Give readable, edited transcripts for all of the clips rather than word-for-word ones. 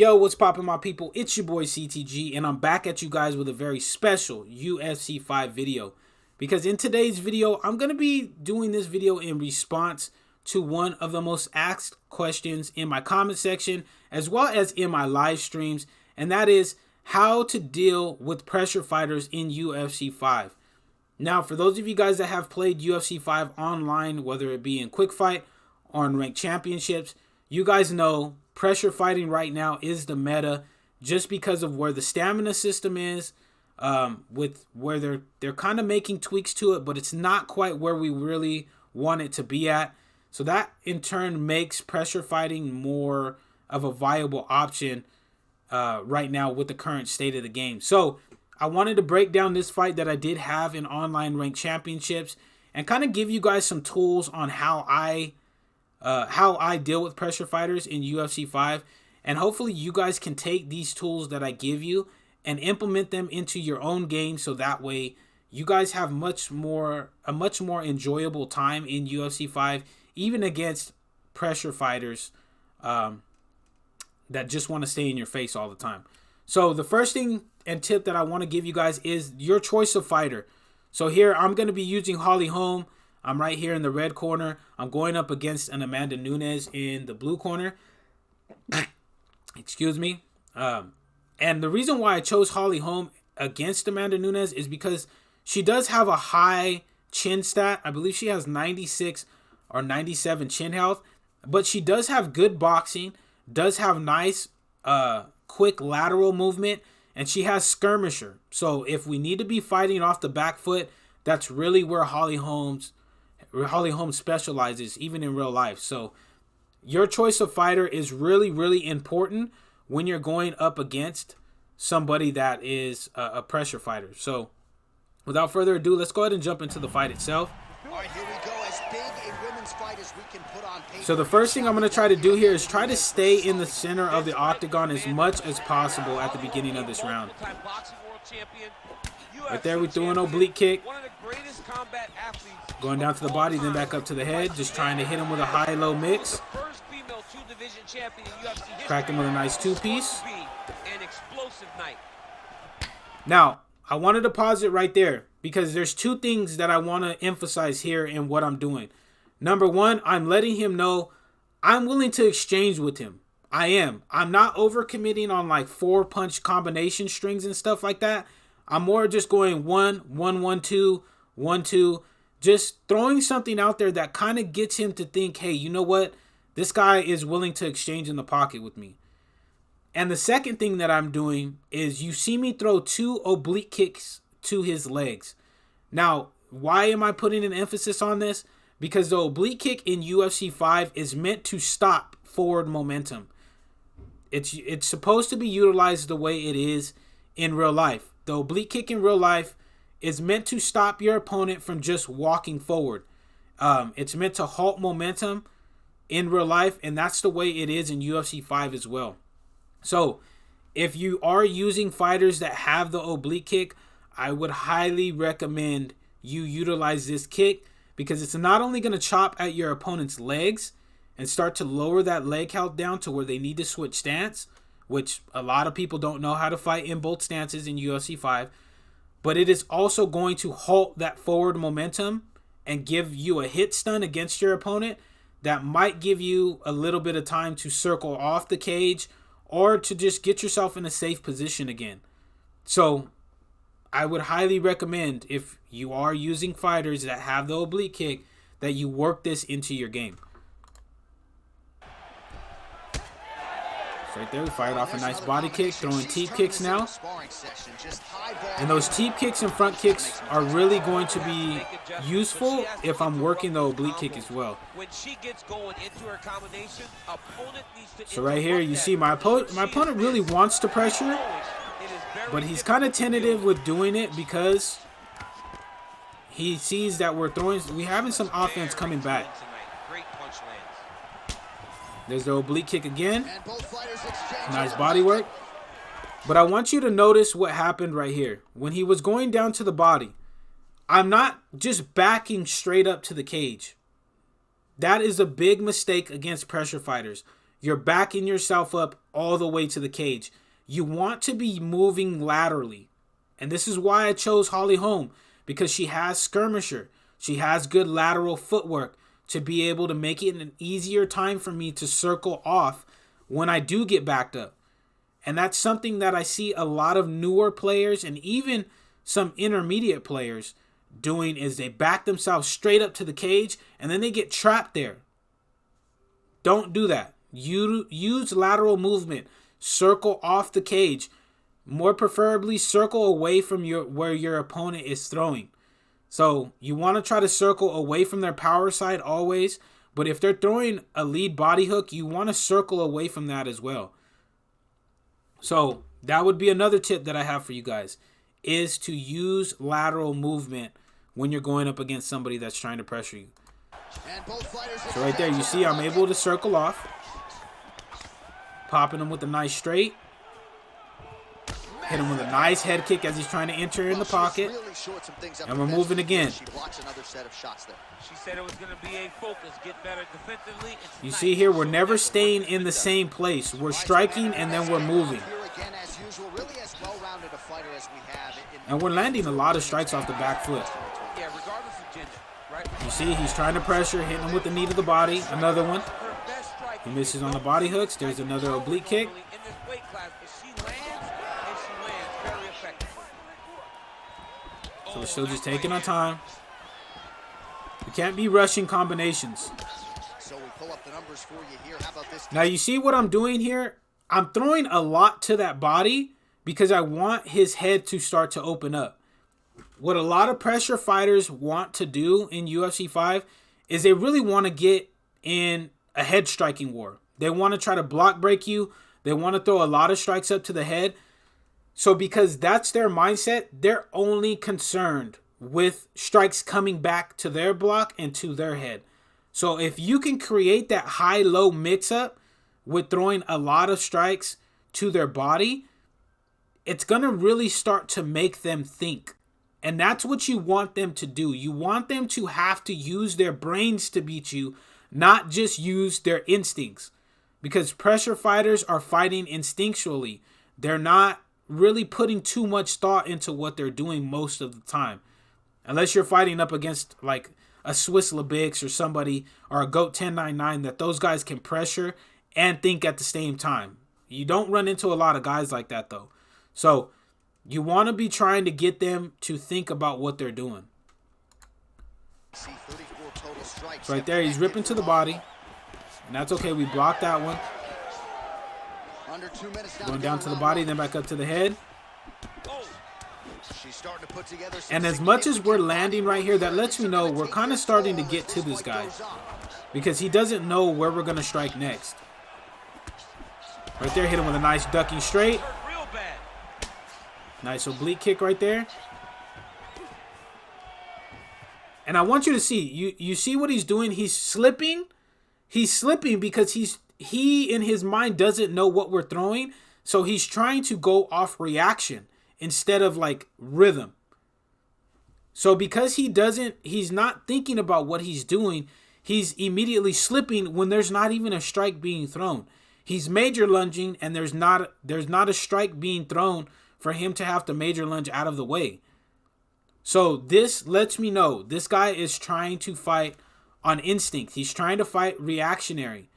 Yo, what's poppin', my people? It's your boy CTG, and I'm back at you guys with a very special UFC 5 video. Because in today's video, I'm going to be doing this video in response to one of the most asked questions in my comment section, as well as in my live streams, and that is how to deal with pressure fighters in UFC 5. Now, for those of you guys that have played UFC 5 online, whether it be in Quick Fight or in Ranked Championships, you guys know pressure fighting right now is the meta, just because of where the stamina system is, with where they're kind of making tweaks to it, but it's not quite where we really want it to be at. So that in turn makes pressure fighting more of a viable option right now with the current state of the game. So I wanted to break down this fight that I did have in online ranked championships and kind of give you guys some tools on how I deal with pressure fighters in UFC 5, and hopefully you guys can take these tools that I give you and implement them into your own game, so that way you guys have a much more enjoyable time in UFC 5, even against pressure fighters that just want to stay in your face all the time. So the first thing and tip that I want to give you guys is your choice of fighter. So here I'm going to be using Holly Holm. I'm right here in the red corner. I'm going up against an Amanda Nunes in the blue corner. Excuse me. And the reason why I chose Holly Holm against Amanda Nunes is because she does have a high chin stat. I believe she has 96 or 97 chin health. But she does have good boxing, does have nice quick lateral movement, and she has skirmisher. So if we need to be fighting off the back foot, that's really where Holly Holm specializes, even in real life. So your choice of fighter is really, really important when you're going up against somebody that is a pressure fighter. So without further ado, let's go ahead and jump into the fight itself. All right, here we go. As big a women's fight as we can put on paper. So the first thing I'm going to try to do here is try to stay in the center of the octagon as much as possible at the beginning of this round. Right there, we threw an oblique kick. Going down to the body, then back up to the head. Just trying to hit him with a high-low mix. Crack him with a nice two-piece. Now, I wanted to pause it right there because there's two things that I want to emphasize here in what I'm doing. Number one, I'm letting him know I'm willing to exchange with him. I am. I'm not overcommitting on like 4-punch combination strings and stuff like that. I'm more just going 1-1-1-2, 1-2, just throwing something out there that kind of gets him to think, hey, you know what? This guy is willing to exchange in the pocket with me. And the second thing that I'm doing is you see me throw 2 oblique kicks to his legs. Now, why am I putting an emphasis on this? Because the oblique kick in UFC 5 is meant to stop forward momentum. It's supposed to be utilized the way it is in real life. The oblique kick in real life is meant to stop your opponent from just walking forward. It's meant to halt momentum in real life, and that's the way it is in UFC 5 as well. So if you are using fighters that have the oblique kick, I would highly recommend you utilize this kick, because it's not only going to chop at your opponent's legs and start to lower that leg count down to where they need to switch stance, which a lot of people don't know how to fight in both stances in UFC 5, but it is also going to halt that forward momentum and give you a hit stun against your opponent that might give you a little bit of time to circle off the cage or to just get yourself in a safe position again. So I would highly recommend, if you are using fighters that have the oblique kick, that you work this into your game. So right there, we fired off a nice body kick, throwing teep kicks now. And those teep kicks and front kicks are really going to be useful if I'm working the oblique kick as well. So right here, you see my opponent really wants to pressure, but he's kind of tentative with doing it because he sees that we're having some offense coming back. There's the oblique kick again. Nice body work. But I want you to notice what happened right here. When he was going down to the body, I'm not just backing straight up to the cage. That is a big mistake against pressure fighters. you're backing yourself up all the way to the cage. You want to be moving laterally. And this is why I chose Holly Holm, because she has skirmisher. She has good lateral footwork to be able to make it an easier time for me to circle off when I do get backed up. And that's something that I see a lot of newer players and even some intermediate players doing, is they back themselves straight up to the cage and then they get trapped there. Don't do that. You use lateral movement. Circle off the cage. More preferably, circle away from where your opponent is throwing. So you want to try to circle away from their power side always. But if they're throwing a lead body hook, you want to circle away from that as well. So that would be another tip that I have for you guys, is to use lateral movement when you're going up against somebody that's trying to pressure you. So right there, you see I'm able to circle off. Popping him with a nice straight. Hit him with a nice head kick as he's trying to enter in the pocket. And we're moving again. You see here, we're never staying in the same place. We're striking and then we're moving. And we're landing a lot of strikes off the back foot. You see, he's trying to pressure, hitting him with the knee to the body. Another one. He misses on the body hooks. There's another oblique kick. So we're still just taking our time. We can't be rushing combinations. Now you see what I'm doing here? I'm throwing a lot to that body because I want his head to start to open up. What a lot of pressure fighters want to do in UFC 5 is they really want to get in a head striking war. They want to try to block break you. They want to throw a lot of strikes up to the head. So because that's their mindset, they're only concerned with strikes coming back to their block and to their head. So if you can create that high-low mix-up with throwing a lot of strikes to their body, it's going to really start to make them think. And that's what you want them to do. You want them to have to use their brains to beat you, not just use their instincts. Because pressure fighters are fighting instinctually. They're not really putting too much thought into what they're doing most of the time. Unless you're fighting up against like a Swiss Lebix or somebody, or a GOAT 1099, that those guys can pressure and think at the same time. You don't run into a lot of guys like that though. So you want to be trying to get them to think about what they're doing. So right there, he's ripping to the body. And that's okay. We blocked that one. Going down to the body, then back up to the head. And as much as we're landing right here, that lets me know we're kind of starting to get to this guy, because he doesn't know where we're going to strike next. Right there, hit him with a nice ducking straight. Nice oblique kick right there. And I want you to see, you see what he's doing? He's slipping. He's slipping because he in his mind doesn't know what we're throwing. So he's trying to go off reaction instead of like rhythm. So because he's not thinking about what he's doing, he's immediately slipping when there's not even a strike being thrown. He's major lunging and there's not a strike being thrown for him to have to major lunge out of the way. So this lets me know this guy is trying to fight on instinct. He's trying to fight reactionary,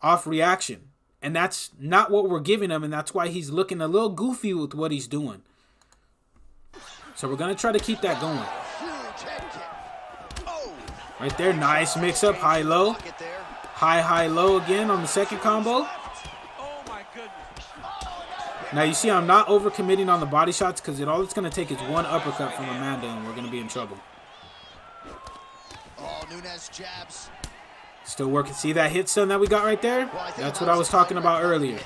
off reaction. And that's not what we're giving him, and that's why he's looking a little goofy with what he's doing. So we're going to try to keep that going. Right there, nice mix-up, high-low. High-low again on the second combo. Now you see I'm not overcommitting on the body shots because all it's going to take is one uppercut from Amanda and we're going to be in trouble. Nunes jabs. Still working. See that hit stun that we got right there? That's what I was talking about earlier.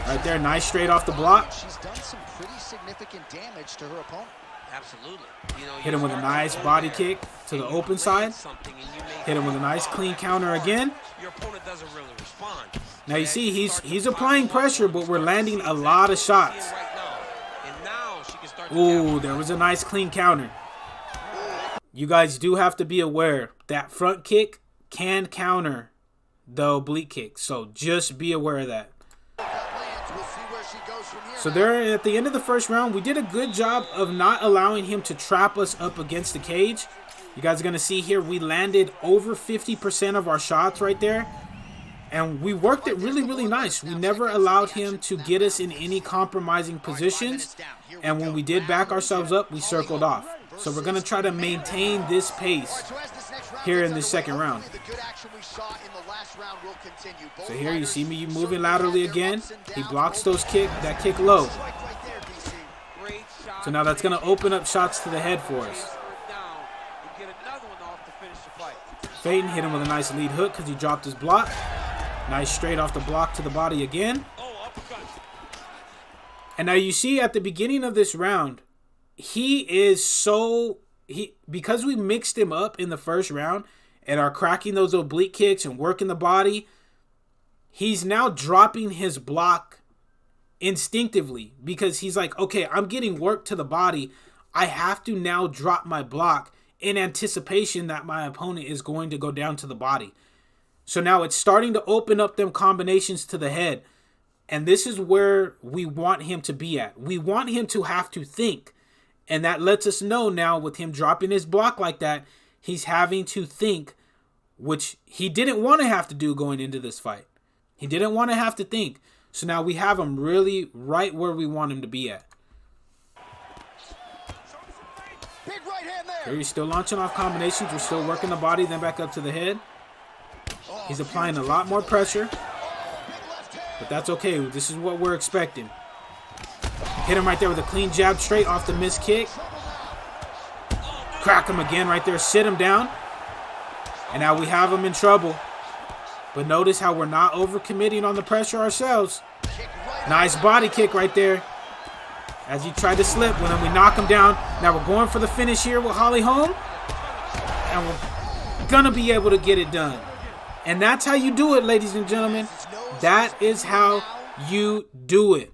Right there, nice straight off the block. She's done some pretty significant damage to her opponent. Absolutely. Hit him with a nice body kick to the open side. Hit him with a nice clean counter again. Your opponent doesn't really respond. Now you see he's applying pressure, but we're landing a lot of shots. Ooh, there was a nice clean counter. You guys do have to be aware that front kick can counter the oblique kick. So just be aware of that. So there at the end of the first round, we did a good job of not allowing him to trap us up against the cage. You guys are going to see here, we landed over 50% of our shots right there. And we worked it really, really nice. We never allowed him to get us in any compromising positions. And when we did back ourselves up, we circled off. So we're going to try to maintain this pace here in the second round. So here you see me moving laterally again. He blocks that kick low. So now that's going to open up shots to the head for us. Phaeton hit him with a nice lead hook because he dropped his block. Nice straight off the block to the body again. And now you see at the beginning of this round, because we mixed him up in the first round and are cracking those oblique kicks and working the body, he's now dropping his block instinctively because he's like, okay, I'm getting work to the body. I have to now drop my block in anticipation that my opponent is going to go down to the body. So now it's starting to open up them combinations to the head. And this is where we want him to be at. We want him to have to think. And that lets us know now with him dropping his block like that, he's having to think, which he didn't want to have to do going into this fight. He didn't want to have to think. So now we have him really right where we want him to be at. Here he's still launching off combinations. We're still working the body, then back up to the head. He's applying a lot more pressure. But that's okay. This is what we're expecting. Hit him right there with a clean jab straight off the missed kick. Crack him again right there. Sit him down. And now we have him in trouble. But notice how we're not overcommitting on the pressure ourselves. Nice body kick right there. As he tried to slip, when we knock him down. Now we're going for the finish here with Holly Holm. And we're going to be able to get it done. And that's how you do it, ladies and gentlemen. That is how you do it.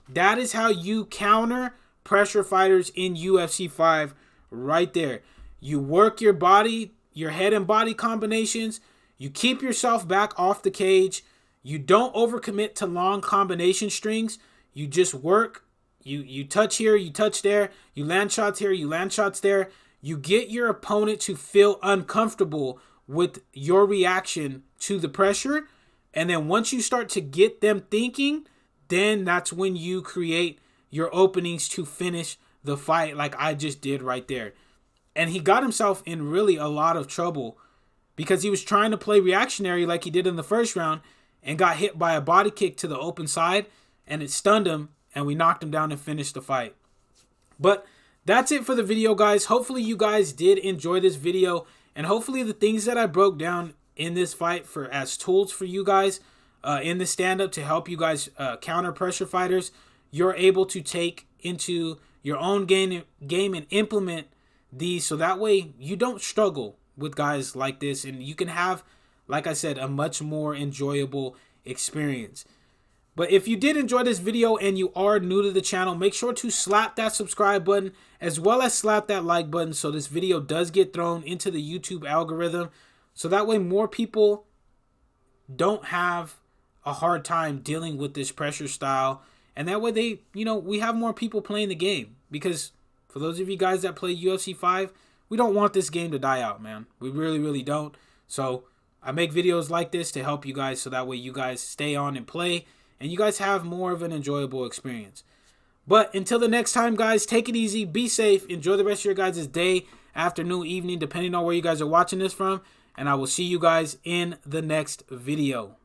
That is how you counter pressure fighters in UFC 5 right there. You work your body, your head and body combinations. You keep yourself back off the cage. You don't overcommit to long combination strings. You just work. You touch here, you touch there. You land shots here, you land shots there. You get your opponent to feel uncomfortable with your reaction to the pressure. And then once you start to get them thinking, then that's when you create your openings to finish the fight like I just did right there. And he got himself in really a lot of trouble because he was trying to play reactionary like he did in the first round and got hit by a body kick to the open side and it stunned him and we knocked him down and finished the fight. But that's it for the video, guys. Hopefully you guys did enjoy this video and hopefully the things that I broke down in this fight as tools for you guys in the stand-up to help you guys counter pressure fighters, you're able to take into your own game and implement these so that way you don't struggle with guys like this and you can have, like I said, a much more enjoyable experience. But if you did enjoy this video and you are new to the channel, make sure to slap that subscribe button as well as slap that like button so this video does get thrown into the YouTube algorithm. So that way more people don't have a hard time dealing with this pressure style. And that way we have more people playing the game. Because for those of you guys that play UFC 5, we don't want this game to die out, man. We really, really don't. So I make videos like this to help you guys so that way you guys stay on and play. And you guys have more of an enjoyable experience. But until the next time, guys, take it easy. Be safe. Enjoy the rest of your guys' day, afternoon, evening, depending on where you guys are watching this from. And I will see you guys in the next video.